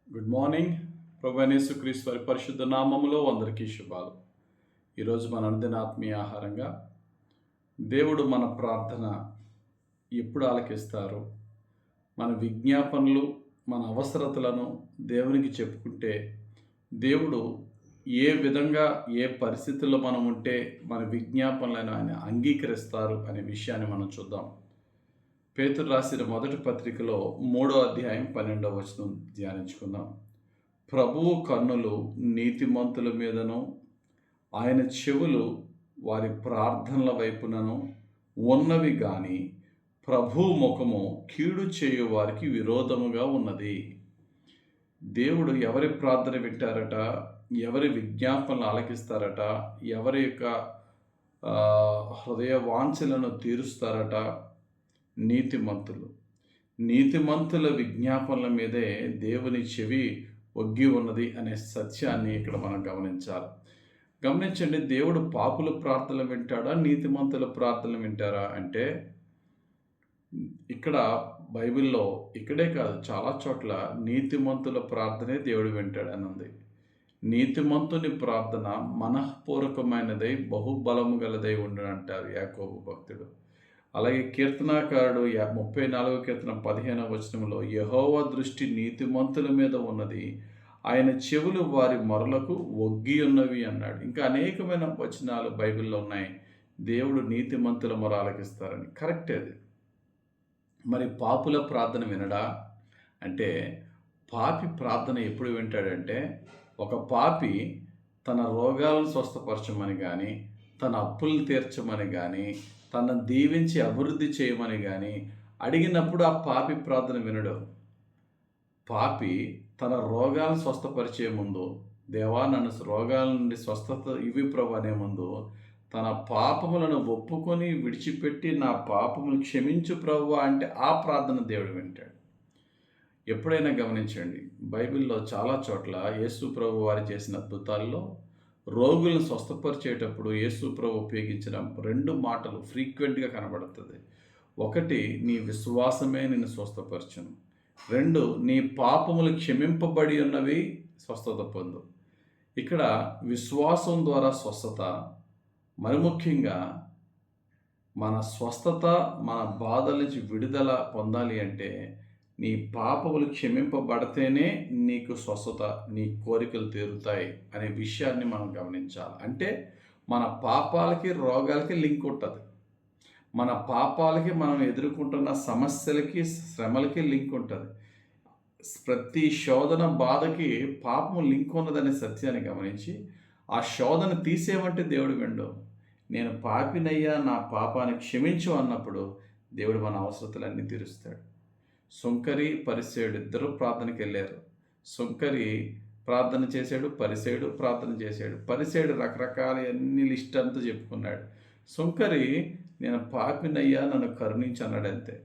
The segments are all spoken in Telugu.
Good morning. ప్రభు అయిన యేసుక్రీస్తు వారి పరిశుద్ధ నామములో అందరికీ శుభాలు. ఈరోజు మన అనుదిన ఆత్మీయ ఆహారంగా దేవుడు మన ప్రార్థన ఎప్పుడు ఆలకిస్తారు, మన విజ్ఞాపనలు, మన అవసరతలను దేవునికి చెప్పుకుంటే దేవుడు ఏ విధంగా, ఏ పరిస్థితుల్లో మనం ఉంటే మన విజ్ఞాపనలను ఆయన అంగీకరిస్తారు అనే విషయాన్ని మనం చూద్దాం. పేతురు రాసిన మొదటి పత్రికలో 3వ అధ్యాయం 12వ వచనం ధ్యానించుకుందాం. ప్రభువు కన్నులు నీతిమంతుల మీదను, ఆయన చెవులు వారి ప్రార్థనల వైపునను ఉన్నవి గాని ప్రభువు ముఖము కీడు చేయు వారికి విరోధముగా ఉన్నది. దేవుడు ఎవరి ప్రార్థన వింటారట, ఎవరి విజ్ఞాపనలు ఆలకిస్తారట, ఎవరి యొక్క హృదయ వాంఛలను తీరుస్తారట? నీతిమంతుల విజ్ఞాపనల మీదే దేవుని చెవి ఒగ్గి ఉన్నది అనే సత్యాన్ని ఇక్కడ మనం గమనించండి. దేవుడు పాపుల ప్రార్థనలు వింటాడా, నీతిమంతుల ప్రార్థనలు వింటారా అంటే, ఇక్కడ బైబిల్లో ఇక్కడే కాదు చాలా చోట్ల నీతిమంతుల ప్రార్థనే దేవుడు వింటాడని ఉంది. నీతిమంతుని ప్రార్థన మనఃపూర్వకమైనదై బహుబలము గలదై ఉండును అంటారు యాకోబు భక్తుడు. అలాగే కీర్తనాకారుడు 34వ కీర్తన 15వ వచనంలో యెహోవా దృష్టి నీతిమంతుల మీద ఉన్నది, ఆయన చెవులు వారి మొరలకు ఒగ్గి ఉన్నవి అన్నాడు. ఇంకా అనేకమైన వచనాలు బైబిల్లో ఉన్నాయి దేవుడు నీతిమంతుల మొర ఆలకిస్తారని. కరెక్టే అది. మరి పాపుల ప్రార్థన వినడా అంటే, పాపి ప్రార్థన ఎప్పుడు వింటాడంటే, ఒక పాపి తన రోగాలను స్వస్థపరచమని కానీ, తన అప్పులు తీర్చమని కానీ, తనను దీవించి అభివృద్ధి చేయమని కానీ అడిగినప్పుడు ఆ పాపి ప్రార్థన వినడు. పాపి తన రోగాలను స్వస్థపరిచే ముందు, దేవా నన్ను రోగాల నుండి స్వస్థత ఇవి ప్రభు అనే ముందు, తన పాపములను ఒప్పుకొని విడిచిపెట్టి నా పాపములు క్షమించు ప్రభు అంటే ఆ ప్రార్థన దేవుడు వింటాడు. ఎప్పుడైనా గమనించండి, బైబిల్లో చాలా చోట్ల యేసు ప్రభు వారు చేసిన అద్భుతాల్లో రోగులను స్వస్థపరిచేటప్పుడు యేసు ప్రభు ఉపయోగించిన 2 మాటలు ఫ్రీక్వెంట్గా కనబడుతుంది. ఒకటి, నీ విశ్వాసమే నిన్ను స్వస్థపరచును. 2, నీ పాపములు క్షమింపబడి ఉన్నవి, స్వస్థత పొందు. ఇక్కడ విశ్వాసం ద్వారా స్వస్థత, మరి ముఖ్యంగా మన స్వస్థత, మన బాధల నుంచి విడుదల పొందాలి అంటే నీ పాపములు క్షమింపబడితేనే నీకు స్వస్థత, నీ కోరికలు తీరుతాయి అనే విషయాన్ని మనం గమనించాలి. అంటే మన పాపాలకి, రోగాలకి లింక్ ఉంటుంది. మన పాపాలకి, మనం ఎదుర్కొంటున్న సమస్యలకి, శ్రమలకి లింక్ ఉంటుంది. ప్రతి శోధన, బాధకి పాపము లింక్ ఉన్నదనే సత్యాన్ని గమనించి ఆ శోధన తీసేయమంటే దేవుడు విండు. నేను పాపినయ్యా, నా పాపాన్ని క్షమించు అన్నప్పుడు దేవుడు మన అవసరతలన్నీ తీరుస్తాడు. సుంకరి, పరిసేయుడు ఇద్దరు ప్రార్థనకి వెళ్ళారు. సుంకరి ప్రార్థన చేశాడు, పరిసేయుడు ప్రార్థన చేశాడు. పరిసేయుడు రకరకాల అన్ని లిస్ట్ అంతా చెప్పుకున్నాడు. సుంకరి నేను పాపినయ్యా, నన్ను కరుణించి అన్నాడు అంతే.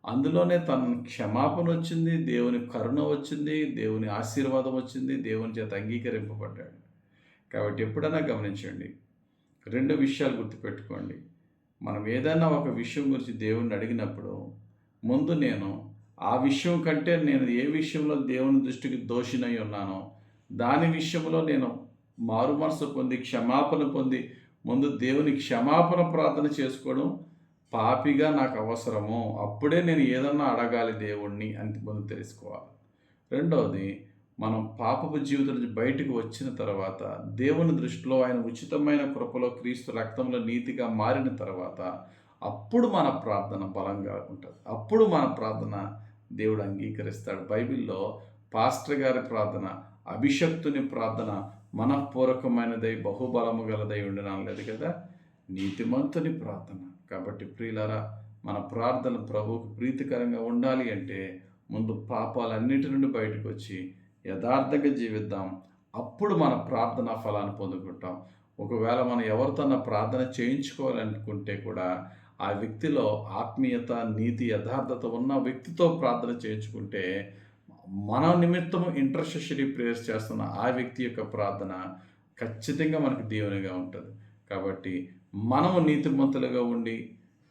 అందులోనే తన క్షమాపణ వచ్చింది, దేవుని కరుణ వచ్చింది, దేవుని ఆశీర్వాదం వచ్చింది, దేవుని చేత అంగీకరింపబడ్డాడు. కాబట్టి ఎప్పుడైనా గమనించండి, 2 విషయాలు గుర్తుపెట్టుకోండి. మనం ఏదైనా ఒక విషయం గురించి దేవుణ్ణి అడిగినప్పుడు ముందు నేను ఆ విషయం కంటే నేను ఏ విషయంలో దేవుని దృష్టికి దోషినై ఉన్నానో దాని విషయంలో నేను మారు మనసు పొంది, క్షమాపణ పొంది ముందు దేవుని క్షమాపణ ప్రార్థన చేసుకోవడం పాపిగా నాకు అవసరము. అప్పుడే నేను ఏదన్నా అడగాలి దేవుణ్ణి అని ముందు తెలుసుకోవాలి. రెండవది, మనం పాపపు జీవితం నుంచి బయటకు వచ్చిన తర్వాత దేవుని దృష్టిలో ఆయన ఉచితమైన కృపలో క్రీస్తు రక్తంలో నీతిగా మారిన తర్వాత అప్పుడు మన ప్రార్థన బలంగా ఉంటుంది. అప్పుడు మన ప్రార్థన దేవుడు అంగీకరిస్తాడు. బైబిల్లో పాస్టర్ గారి ప్రార్థన, అభిషక్తుని ప్రార్థన మనఃపూర్వకమైనదై బహుబలము గలదై ఉండడం లేదు కదా, నీతిమంతుని ప్రార్థన. కాబట్టి ప్రియులారా, మన ప్రార్థన ప్రభువుకు ప్రీతికరంగా ఉండాలి అంటే ముందు పాపాలన్నిటి నుండి బయటకు వచ్చి యథార్థంగా జీవిద్దాం. అప్పుడు మన ప్రార్థన ఫలాన్ని పొందుకుంటాం. ఒకవేళ మనం ఎవరితో ప్రార్థన చేయించుకోవాలనుకుంటే కూడా ఆ వ్యక్తిలో ఆత్మీయత, నీతి, యథార్థత ఉన్న వ్యక్తితో ప్రార్థన చేయించుకుంటే మన నిమిత్తము ఇంటర్సెషరీ ప్రేయర్స్ చేస్తున్న ఆ వ్యక్తి యొక్క ప్రార్థన ఖచ్చితంగా మనకు దీవెనగా ఉంటుంది. కాబట్టి మనము నీతిమంతులుగా ఉండి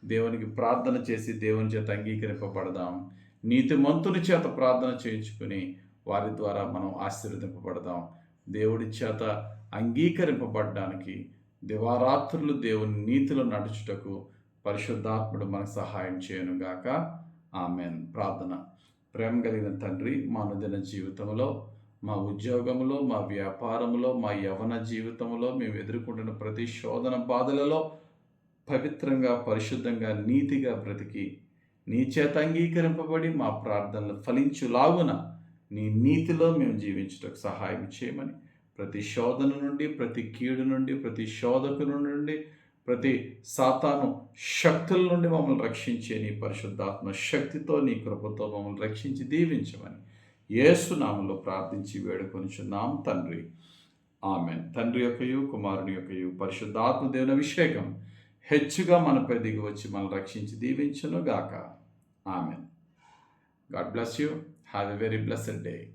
దేవునికి ప్రార్థన చేసి దేవుని చేత అంగీకరింపబడదాం. నీతిమంతుని చేత ప్రార్థన చేయించుకుని వారి ద్వారా మనం ఆశీర్వదింపబడదాం. దేవుడి చేత అంగీకరింపబడడానికి, దివారాత్రులు దేవుని నీతిలో నడుచుటకు పరిశుద్ధాత్ముడు మనకు సహాయం చేయనుగాక. ఆమెన్. ప్రార్థన. ప్రేమ కలిగిన తండ్రి, మా అనుదిన జీవితంలో, మా ఉద్యోగంలో, మా వ్యాపారంలో, మా యవ్వన జీవితంలో మేము ఎదుర్కొంటున్న ప్రతి శోధన బాధలలో పవిత్రంగా, పరిశుద్ధంగా, నీతిగా బ్రతికి నీ చేత అంగీకరింపబడి మా ప్రార్థనలు ఫలించులాగున నీ నీతిలో మేము జీవించుటకు సహాయం చేయమని, ప్రతి శోధన నుండి, ప్రతి కీడు నుండి, ప్రతి శోధకుని నుండి, ప్రతి సాతాను శక్తుల నుండి మమ్మల్ని రక్షించే నీ పరిశుద్ధాత్మ శక్తితో, నీ కృపతో మమ్మల్ని రక్షించి దీవించమని యేసు నామములో ప్రార్థించి వేడుకొనుచున్నాం తండ్రి. ఆమెన్. తండ్రి యొక్కయు, కుమారుని యొక్కయు, పరిశుద్ధాత్మ దేవుని అభిషేకం హెచ్చుగా మనపై దిగి వచ్చి మనల్ని రక్షించి దీవించును గాక. Amen. God bless you. Have a very blessed day.